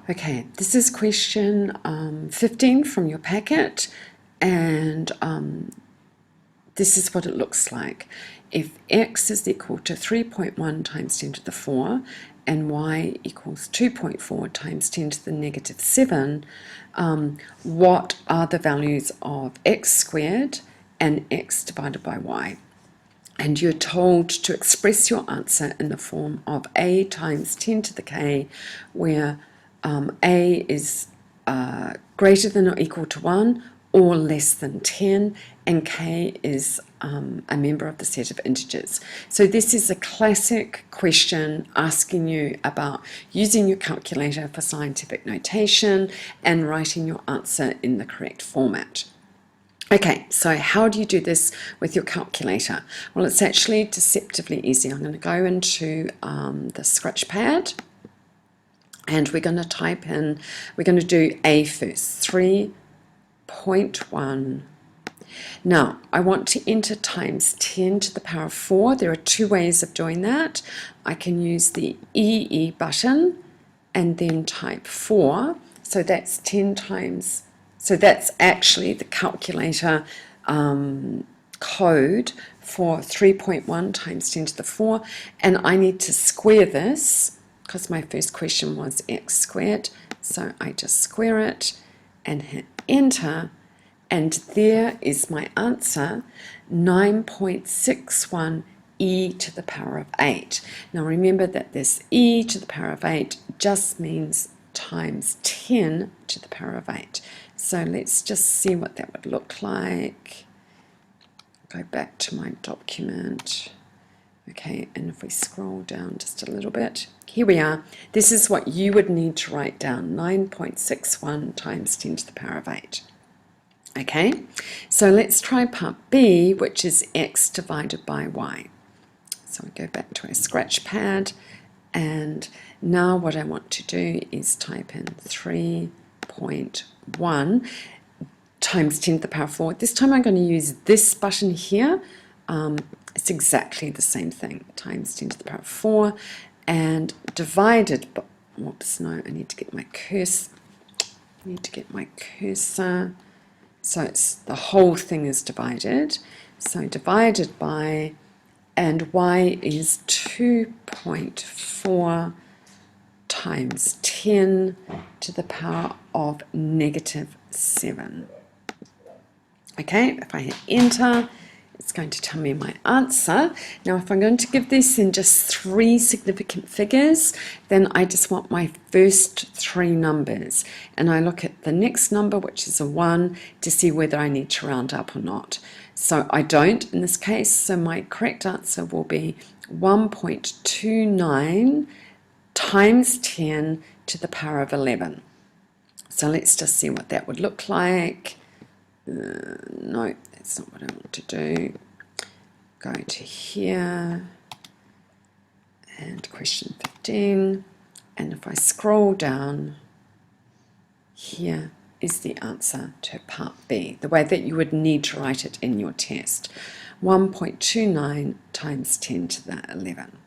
Okay, this is question 15 from your packet, and this is what it looks like. If x is equal to 3.1 times 10 to the 4 and y equals 2.4 times 10 to the negative 7, what are the values of x squared and x divided by y? And you're told to express your answer in the form of a times 10 to the k, where a is greater than or equal to 1 or less than 10, and k is a member of the set of integers. So this is a classic question asking you about using your calculator for scientific notation and writing your answer in the correct format. Okay, so how do you do this with your calculator? Well, it's actually deceptively easy. I'm going to go into the scratch pad, and we're going to type in, we're going to do a first, 3.1. Now, I want to enter times 10 to the power of 4. There are two ways of doing that. I can use the EE button and then type 4. So that's 10 times. So that's actually the calculator code for 3.1 times 10 to the 4. And I need to square this because my first question was x squared. So I just square it and hit enter. And there is my answer, 9.61 e to the power of 8. Now remember that this e to the power of 8 just means times 10 to the power of 8. So let's just see what that would look like. Go back to my document. Okay, and if we scroll down just a little bit, here we are. This is what you would need to write down, 9.61 times 10 to the power of 8. Okay, so let's try part B, which is x divided by y. So we go back to our scratch pad, and now what I want to do is type in 3.1 times 10 to the power of 4. This time I'm going to use this button here. It's exactly the same thing, times 10 to the power of 4, and divided by, whoops, no, I need to get my cursor. So it's the whole thing is divided. So divided by, and y is 2.4 times 10 to the power of negative 7. Okay, if I hit enter, it's going to tell me my answer. Now, if I'm going to give this in just 3 significant figures, then I just want my first 3 numbers. And I look at the next number, which is a 1, to see whether I need to round up or not. So I don't in this case, so my correct answer will be 1.29 times 10 to the power of 11. So let's just see what that would look like. No, that's not what I want to do. Go to here and question 15, and if I scroll down, here is the answer to part B, the way that you would need to write it in your test. 1.29 times 10 to the 11.